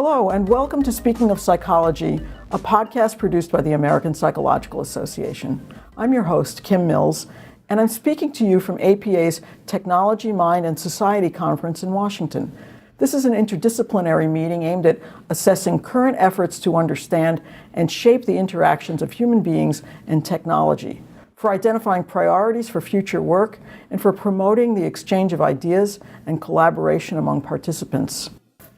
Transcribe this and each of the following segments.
Hello, and welcome to Speaking of Psychology, a podcast produced by the American Psychological Association. I'm your host, Kim Mills, and I'm speaking to you from APA's Technology, Mind, and Society Conference in Washington. This is an interdisciplinary meeting aimed at assessing current efforts to understand and shape the interactions of human beings and technology, for identifying priorities for future work, and for promoting the exchange of ideas and collaboration among participants.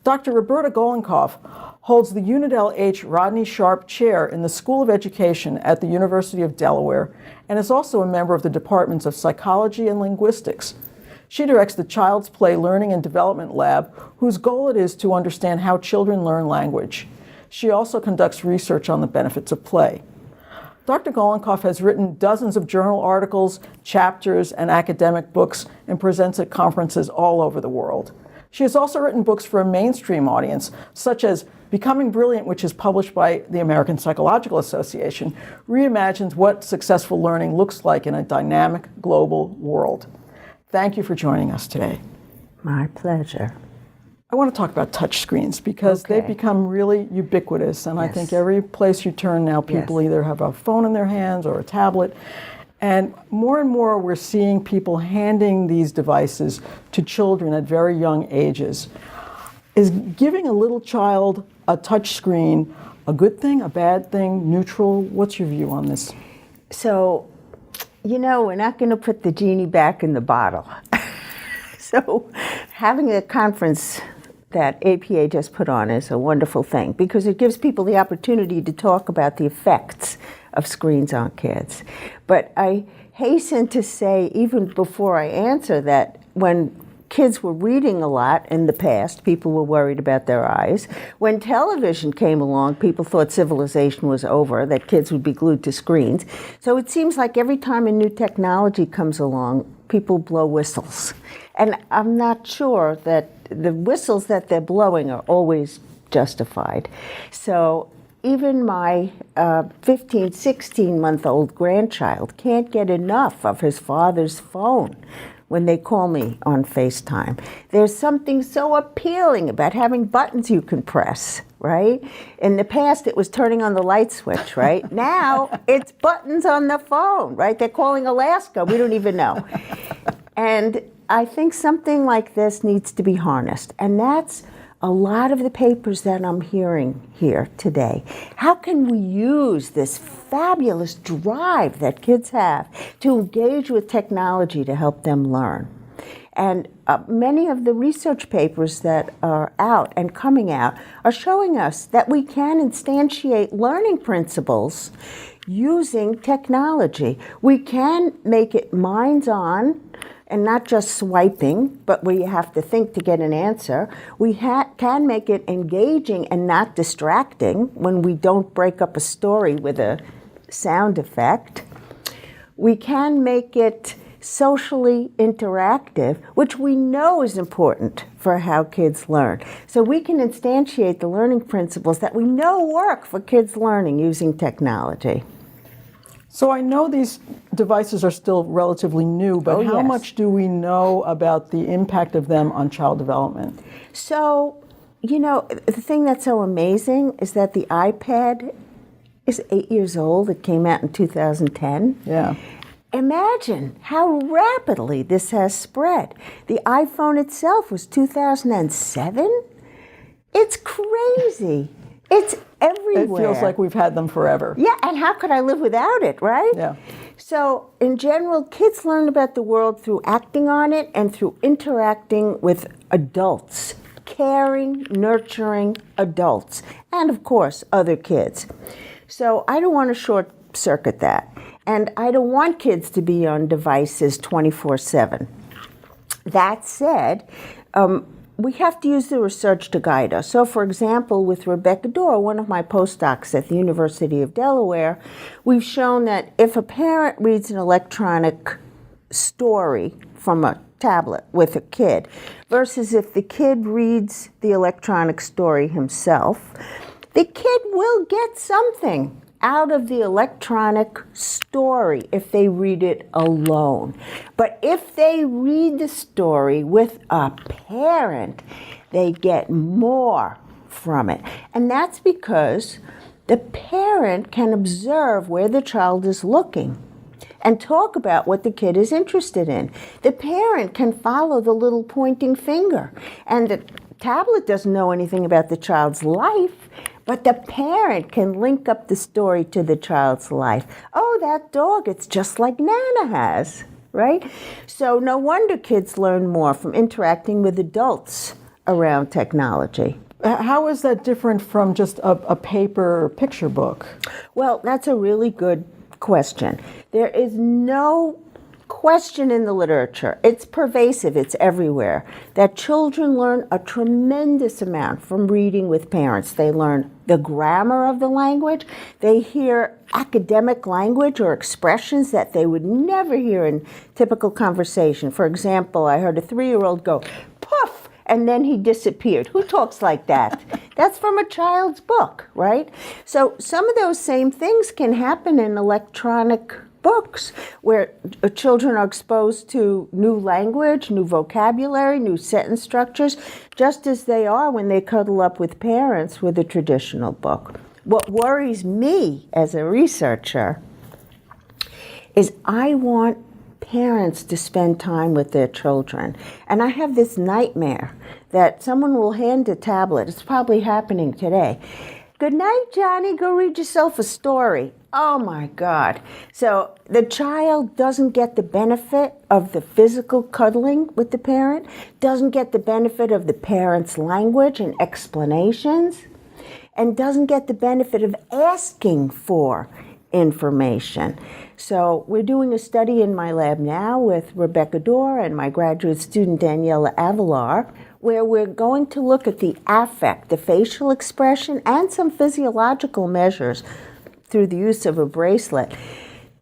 Dr. Roberta Golinkoff holds the Unidel H. Rodney Sharp Chair in the School of Education at the University of Delaware and is also a member of the Departments of Psychology and Linguistics. She directs the Child's Play Learning and Development Lab, whose goal it is to understand how children learn language. She also conducts research on the benefits of play. Dr. Golinkoff has written dozens of journal articles, chapters, and academic books and presents at conferences all over the world. She has also written books for a mainstream audience, such as Becoming Brilliant, which is published by the American Psychological Association, reimagines what successful learning looks like in a dynamic global world. Thank you for joining us today. My pleasure. I want to talk about touch screens because they've become really ubiquitous, and I think every place you turn now, people either have a phone in their hands or a tablet. And more we're seeing people handing these devices to children at very young ages. Is giving a little child a touch screen a good thing, a bad thing, neutral? What's your view on this? So, we're not going to put the genie back in the bottle. So having a conference that APA just put on is a wonderful thing because it gives people the opportunity to talk about the effects of screens on kids. But I hasten to say, even before I answer that, when kids were reading a lot in the past, people were worried about their eyes. When television came along, people thought civilization was over, that kids would be glued to screens. So it seems like every time a new technology comes along, people blow whistles. And I'm not sure that the whistles that they're blowing are always justified. So even my 15, 16-month-old grandchild can't get enough of his father's phone when they call me on FaceTime. There's something so appealing about having buttons you can press, right? In the past, it was turning on the light switch, right? Now, it's buttons on the phone, right? They're calling Alaska. We don't even know. And I think something like this needs to be harnessed. And that's a lot of the papers that I'm hearing here today. How can we use this fabulous drive that kids have to engage with technology to help them learn? And many of the research papers that are out and coming out are showing us that we can instantiate learning principles using technology. We can make it minds on, and not just swiping, but where you have to think to get an answer. We can make it engaging and not distracting when we don't break up a story with a sound effect. We can make it socially interactive, which we know is important for how kids learn. So we can instantiate the learning principles that we know work for kids learning using technology. So I know these devices are still relatively new, but how much do we know about the impact of them on child development? So, the thing that's so amazing is that the iPad is 8 years old. It came out in 2010. Yeah. Imagine how rapidly this has spread. The iPhone itself was 2007. It's crazy. It's everywhere. It feels like we've had them forever. Yeah, and how could I live without it, right? Yeah. So, in general, kids learn about the world through acting on it and through interacting with adults, caring, nurturing adults, and of course, other kids. So, I don't want to short circuit that. And I don't want kids to be on devices 24/7. That said, we have to use the research to guide us. So, for example, with Rebecca Dorr, one of my postdocs at the University of Delaware, we've shown that if a parent reads an electronic story from a tablet with a kid versus if the kid reads the electronic story himself, the kid will get something out of the electronic story if they read it alone. But if they read the story with a parent, they get more from it. And that's because the parent can observe where the child is looking and talk about what the kid is interested in. The parent can follow the little pointing finger, and the tablet doesn't know anything about the child's life, but the parent can link up the story to the child's life. Oh, that dog, it's just like Nana has, right? So no wonder kids learn more from interacting with adults around technology. How is that different from just a paper picture book? Well, that's a really good question. There is no question in the literature, it's pervasive, it's everywhere, that children learn a tremendous amount from reading with parents. They learn the grammar of the language, they hear academic language or expressions that they would never hear in typical conversation. For example, I heard a 3-year-old go, "Poof!" and then he disappeared. Who talks like that? That's from a child's book, right? So some of those same things can happen in electronic books where children are exposed to new language, new vocabulary, new sentence structures, just as they are when they cuddle up with parents with a traditional book. What worries me as a researcher is I want parents to spend time with their children. And I have this nightmare that someone will hand a tablet. It's probably happening today. "Good night, Johnny. Go read yourself a story." Oh my God. So the child doesn't get the benefit of the physical cuddling with the parent, doesn't get the benefit of the parent's language and explanations, and doesn't get the benefit of asking for information. So we're doing a study in my lab now with Rebecca Dorr and my graduate student Daniela Avalar, where we're going to look at the affect, the facial expression, and some physiological measures through the use of a bracelet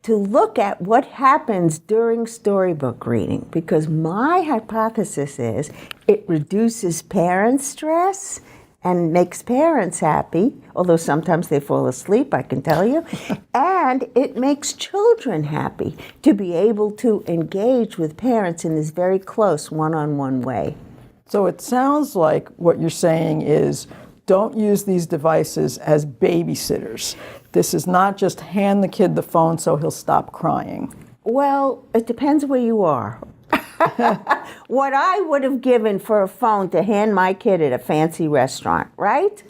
to look at what happens during storybook reading. Because my hypothesis is it reduces parent stress and makes parents happy, although sometimes they fall asleep, I can tell you, and it makes children happy to be able to engage with parents in this very close one-on-one way. So it sounds like what you're saying is don't use these devices as babysitters. This is not just hand the kid the phone so he'll stop crying. Well, it depends where you are. What I would have given for a phone to hand my kid at a fancy restaurant, right?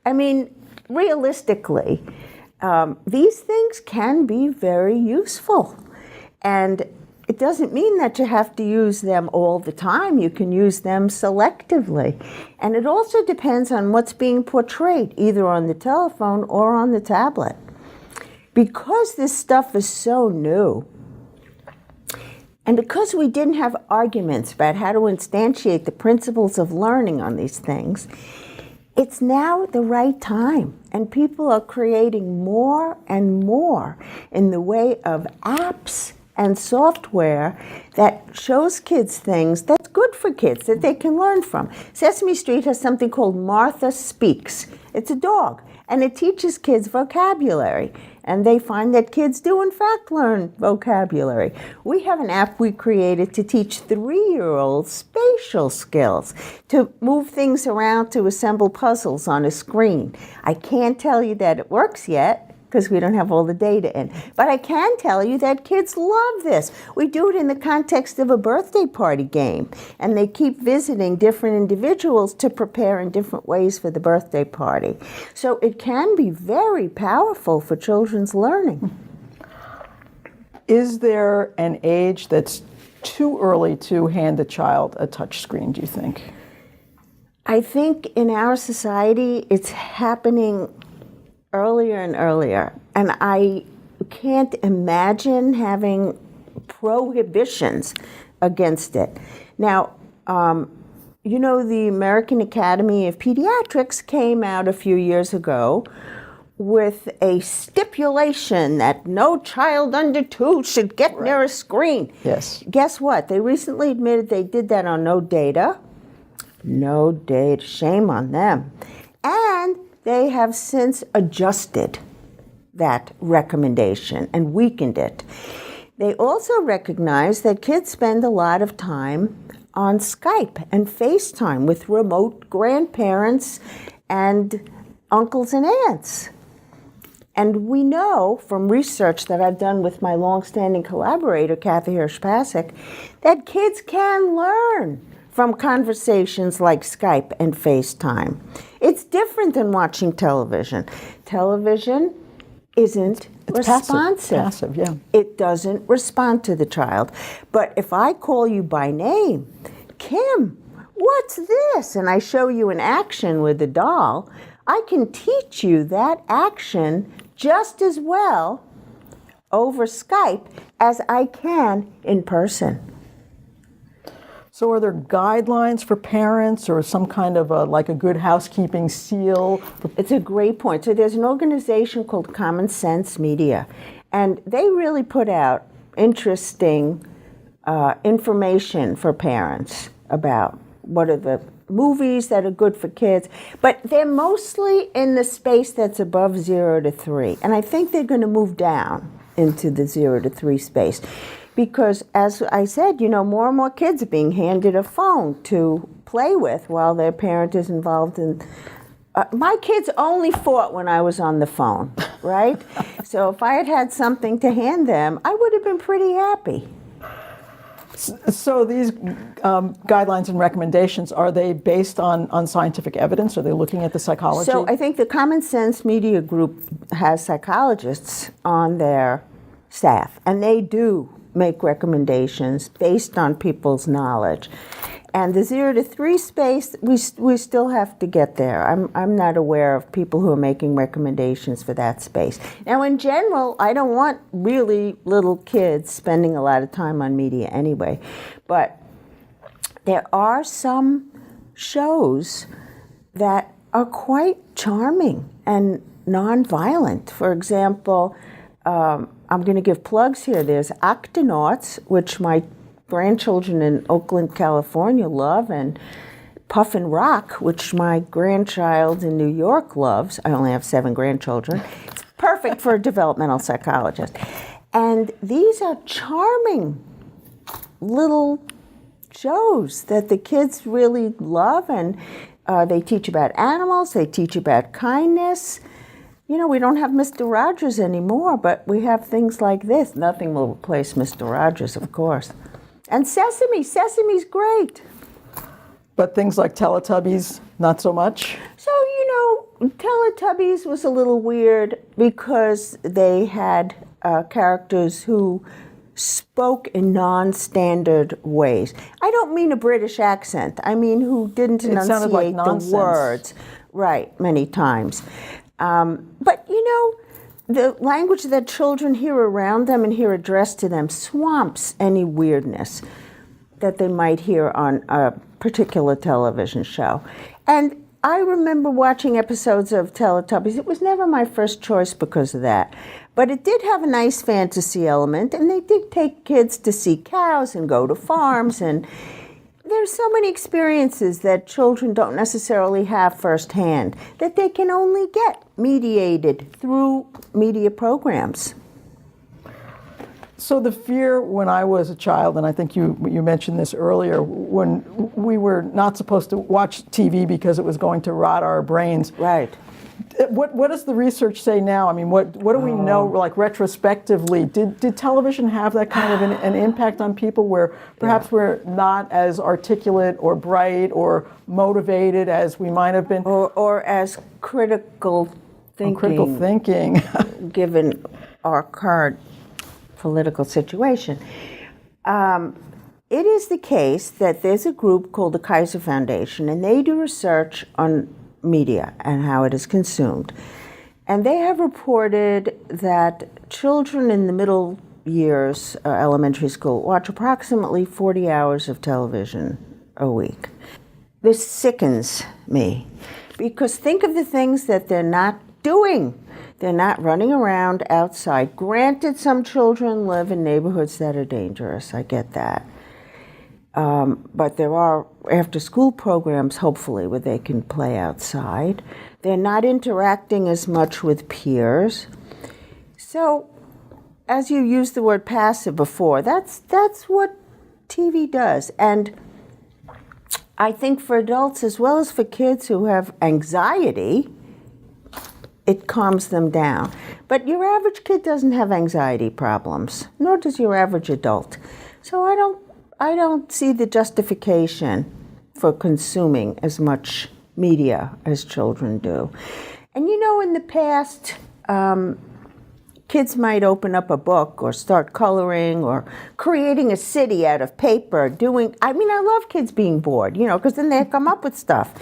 I mean, realistically, these things can be very useful. And it doesn't mean that you have to use them all the time. You can use them selectively. And it also depends on what's being portrayed, either on the telephone or on the tablet. Because this stuff is so new, and because we didn't have arguments about how to instantiate the principles of learning on these things, it's now the right time. And people are creating more and more in the way of apps and software that shows kids things that's good for kids, that they can learn from. Sesame Street has something called Martha Speaks. It's a dog, and it teaches kids vocabulary. And they find that kids do, in fact, learn vocabulary. We have an app we created to teach 3-year-olds spatial skills, to move things around to assemble puzzles on a screen. I can't tell you that it works yet, because we don't have all the data in. But I can tell you that kids love this. We do it in the context of a birthday party game, and they keep visiting different individuals to prepare in different ways for the birthday party. So it can be very powerful for children's learning. Is there an age that's too early to hand a child a touch screen, do you think? I think in our society it's happening earlier and earlier. And I can't imagine having prohibitions against it. Now, you know, the American Academy of Pediatrics came out a few years ago with a stipulation that no child under 2 should get near a screen. Yes. Guess what? They recently admitted they did that on no data. No data. Shame on them. And they have since adjusted that recommendation and weakened it. They also recognize that kids spend a lot of time on Skype and FaceTime with remote grandparents and uncles and aunts. And we know from research that I've done with my longstanding collaborator, Kathy Hirsch-Pasek, that kids can learn from conversations like Skype and FaceTime. It's different than watching television. Television isn't responsive. Passive, yeah. It doesn't respond to the child. But if I call you by name, Kim, what's this? And I show you an action with a doll, I can teach you that action just as well over Skype as I can in person. So are there guidelines for parents or some kind of like a good housekeeping seal? It's a great point. So there's an organization called Common Sense Media, and they really put out interesting information for parents about what are the movies that are good for kids, but they're mostly in the space that's above 0 to 3. And I think they're going to move down into the 0 to 3 space. Because, as I said, more and more kids are being handed a phone to play with while their parent is involved in. My kids only fought when I was on the phone, right? So if I had had something to hand them, I would have been pretty happy. So these guidelines and recommendations, are they based on scientific evidence? Are they looking at the psychology? So I think the Common Sense Media Group has psychologists on their staff, and they do make recommendations based on people's knowledge. And the 0 to 3 space, we still have to get there. I'm not aware of people who are making recommendations for that space. Now, in general, I don't want really little kids spending a lot of time on media anyway. But there are some shows that are quite charming and nonviolent. For example, I'm going to give plugs here. There's Octonauts, which my grandchildren in Oakland, California love, and Puffin Rock, which my grandchild in New York loves. I only have 7 grandchildren. It's perfect for a developmental psychologist. And these are charming little shows that the kids really love, and they teach about animals, they teach about kindness. We don't have Mr. Rogers anymore, but we have things like this. Nothing will replace Mr. Rogers, of course. And Sesame's great. But things like Teletubbies, not so much? So, Teletubbies was a little weird because they had characters who spoke in non-standard ways. I don't mean a British accent. I mean who didn't enunciate like the words right many times. But the language that children hear around them and hear addressed to them swamps any weirdness that they might hear on a particular television show. And I remember watching episodes of Teletubbies. It was never my first choice because of that. But it did have a nice fantasy element, and they did take kids to see cows and go to farms, and there's so many experiences that children don't necessarily have firsthand that they can only get mediated through media programs. So the fear when I was a child, and I think you mentioned this earlier, when we were not supposed to watch TV because it was going to rot our brains. Right. What does the research say now? I mean, what do we know, like retrospectively? Did television have that kind of an impact on people where perhaps we're not as articulate or bright or motivated as we might have been? Or as critical thinking. Given our current political situation. It is the case that there's a group called the Kaiser Foundation, and they do research on media and how it is consumed. And they have reported that children in the middle years, elementary school, watch approximately 40 hours of television a week. This sickens me, because think of the things that they're not doing. They're not running around outside. Granted, some children live in neighborhoods that are dangerous. I get that. But there are after-school programs, hopefully, where they can play outside. They're not interacting as much with peers. So, as you used the word passive before, that's what TV does. And I think for adults as well as for kids who have anxiety, it calms them down. But your average kid doesn't have anxiety problems, nor does your average adult. So I don't see the justification for consuming as much media as children do. And you know, in the past, kids might open up a book or start coloring or creating a city out of paper, I love kids being bored, because then they come up with stuff.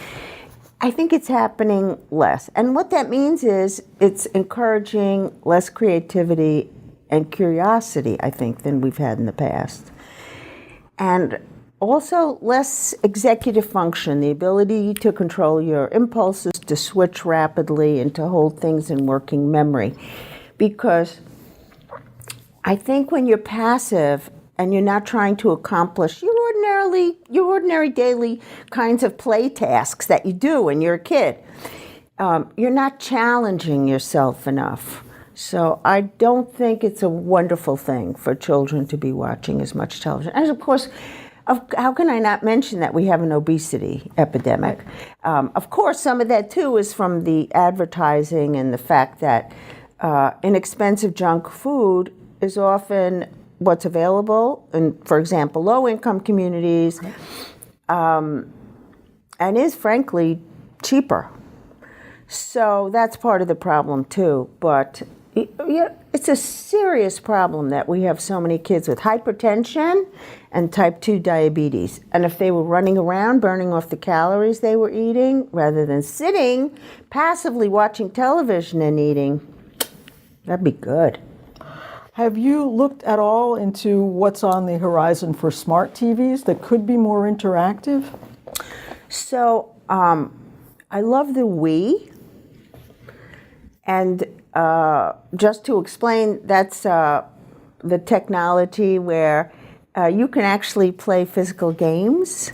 I think it's happening less. And what that means is it's encouraging less creativity and curiosity, I think, than we've had in the past. And also less executive function, the ability to control your impulses, to switch rapidly, and to hold things in working memory. Because I think when you're passive and you're not trying to accomplish your ordinary daily kinds of play tasks that you do when you're a kid, you're not challenging yourself enough. So I don't think it's a wonderful thing for children to be watching as much television. And of course, how can I not mention that we have an obesity epidemic? Of course, some of that too is from the advertising and the fact that inexpensive junk food is often what's available in, for example, low-income communities, and is frankly cheaper. So that's part of the problem too. But it's a serious problem that we have so many kids with hypertension and type 2 diabetes. And if they were running around burning off the calories they were eating rather than sitting passively watching television and eating, that'd be good. Have you looked at all into what's on the horizon for smart TVs that could be more interactive? So I love the Wii. And just to explain, that's the technology where you can actually play physical games.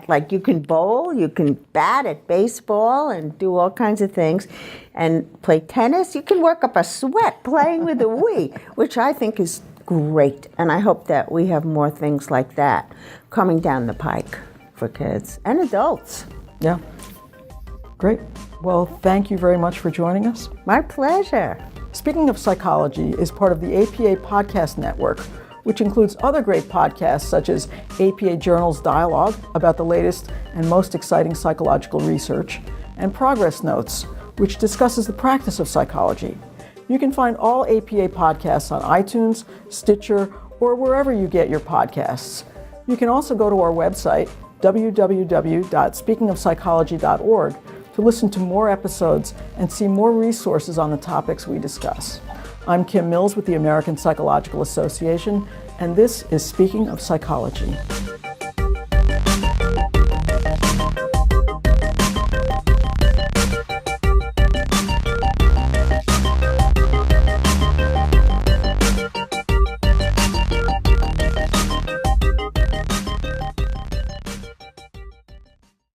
Like you can bowl, you can bat at baseball and do all kinds of things, and play tennis. You can work up a sweat playing with a Wii, which I think is great. And I hope that we have more things like that coming down the pike for kids and adults. Yeah. Great. Well, thank you very much for joining us. My pleasure. Speaking of Psychology is part of the APA Podcast Network, which includes other great podcasts such as APA Journal's Dialogue about the latest and most exciting psychological research, and Progress Notes, which discusses the practice of psychology. You can find all APA podcasts on iTunes, Stitcher, or wherever you get your podcasts. You can also go to our website, www.speakingofpsychology.org, to listen to more episodes and see more resources on the topics we discuss. I'm Kim Mills with the American Psychological Association, and this is Speaking of Psychology.